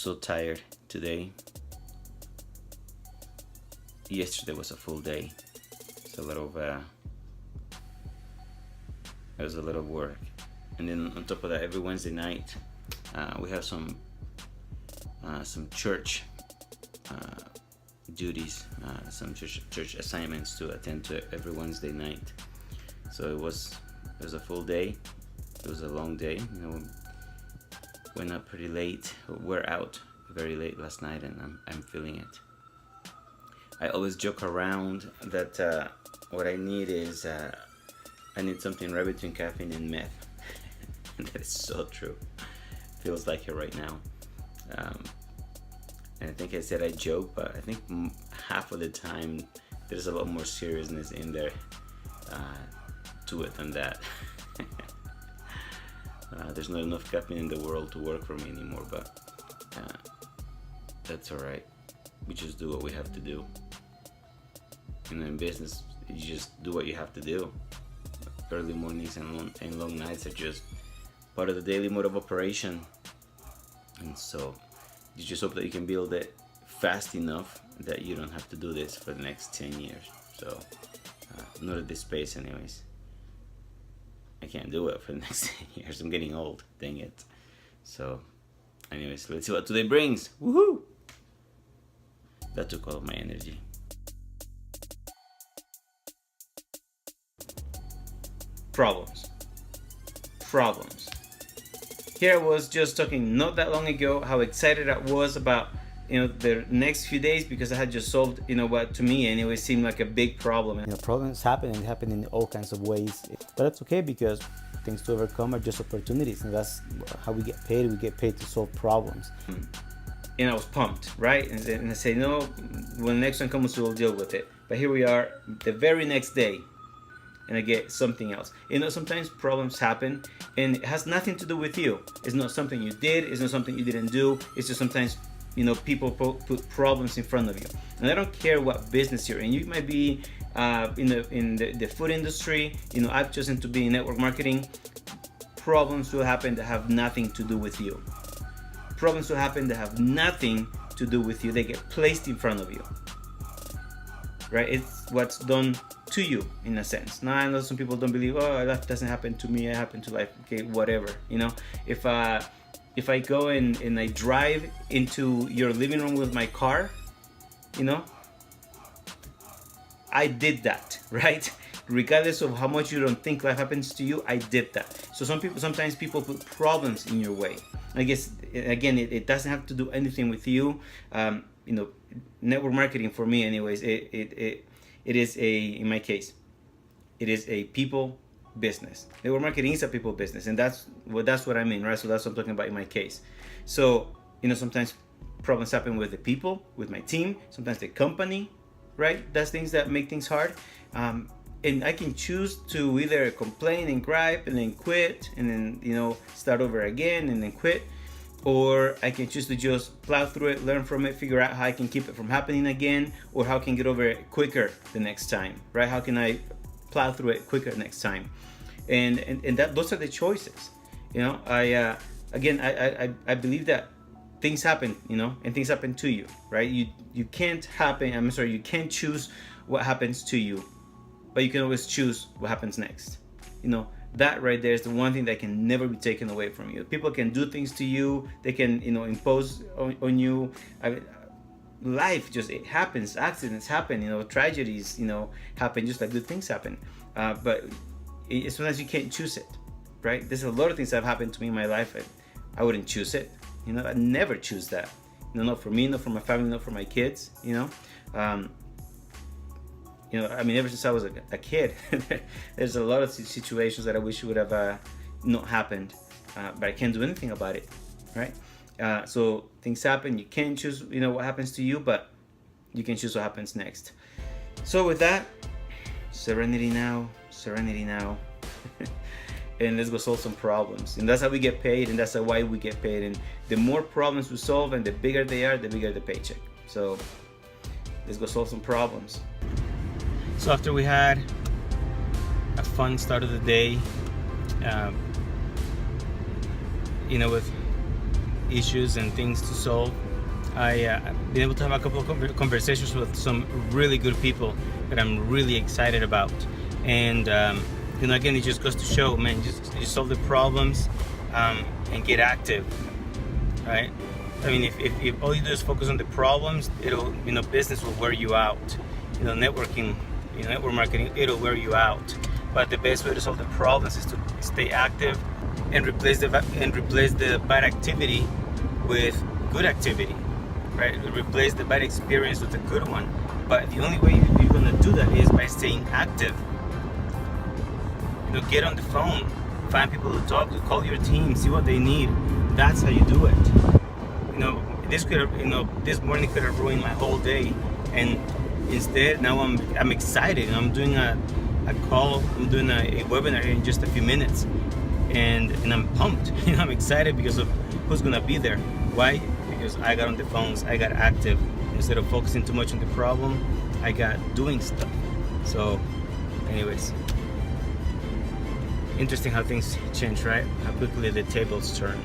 so tired today. Yesterday was a full day. It's a lot of it was a lot of work, and then on top of that, every Wednesday night we have some church duties, some church assignments to attend to every Wednesday night. So it was a full day. It was a long day. Went up pretty late. We're out very late last night, and I'm feeling it. I always joke around that what I need is I need something right between caffeine and meth. And that is so true. Feels like it right now. And I think I said I joke, but I think half of the time there's a lot more seriousness in there to it than that. There's not enough caffeine in the world to work for me anymore, but that's alright. We just do what we have to do. In business, you just do what you have to do. Early mornings and long nights are just part of the daily mode of operation. And so you just hope that you can build it fast enough that you don't have to do this for the next 10 years. So not at this pace anyways. I can't do it for the next 10 years. I'm getting old, dang it. So anyways, let's see what today brings. Woohoo! That took all of my energy. Problems. Here I was just talking not that long ago how excited I was about the next few days because I had just solved what to me anyway seemed like a big problem. Problems happen in all kinds of ways, but that's okay because things to overcome are just opportunities, and that's how we get paid. We get paid to solve problems. And I was pumped, right? And I say, no, when the next one comes, we'll deal with it. But here we are, the very next day, and I get something else. Sometimes problems happen, and it has nothing to do with you. It's not something you did. It's not something you didn't do. It's just sometimes, people put problems in front of you. And I don't care what business you're in. You might be in the food industry. I've chosen to be in network marketing. Problems will happen that have nothing to do with you. Problems will happen that have nothing to do with you. They get placed in front of you, right? It's what's done to you in a sense. Now I know some people don't believe, oh, that doesn't happen to me, it happened to life. Okay, whatever. If I go and I drive into your living room with my car, I did that, right? Regardless of how much you don't think life happens to you, I did that. So sometimes people put problems in your way. I guess again, it doesn't have to do anything with you. Network marketing for me, anyways, it is in my case, it is a people business. Network marketing is a people business, and that's what I mean, right? So that's what I'm talking about in my case. So sometimes problems happen with the people, with my team. Sometimes the company, right? Does things that make things hard. And I can choose to either complain and gripe and then quit and then, start over again and then quit. Or I can choose to just plow through it, learn from it, figure out how I can keep it from happening again, or how I can get over it quicker the next time, right? How can I plow through it quicker next time? And those are the choices. I believe that things happen, and things happen to you, right? You can't choose what happens to you, but you can always choose what happens next. That right there is the one thing that can never be taken away from you. People can do things to you. They can, impose on you. Life it happens. Accidents happen. Tragedies, happen just like good things happen. But sometimes you can't choose it, right? There's a lot of things that have happened to me in my life. I wouldn't choose it. I never choose that. Not for me, not for my family, not for my kids. Ever since I was a kid, there's a lot of situations that I wish would have not happened, but I can't do anything about it, right? So things happen. You can't choose, what happens to you, but you can choose what happens next. So with that, serenity now, and let's go solve some problems. And that's how we get paid, and that's why we get paid. And the more problems we solve, and the bigger they are, the bigger the paycheck. So let's go solve some problems. So after we had a fun start of the day, with issues and things to solve. I've been able to have a couple of conversations with some really good people that I'm really excited about. And again, it just goes to show, man, just solve the problems and get active, right? I mean, if all you do is focus on the problems, it'll, business will wear you out. Networking, network marketing, it'll wear you out. But the best way to solve the problems is to stay active and replace the bad activity with good activity, right? Replace the bad experience with a good one. But the only way you're gonna do that is by staying active. Get on the phone, find people to talk to, call your team, see what they need. That's how you do it. This could have, this morning could have ruined my whole day, and instead now I'm excited. I'm doing a call, I'm doing a webinar in just a few minutes, and I'm pumped. I'm excited because of who's gonna be there. Why? Because I got on the phones, I got active. Instead of focusing too much on the problem, I got doing stuff. So, anyways, interesting how things change, right? How quickly the tables turn.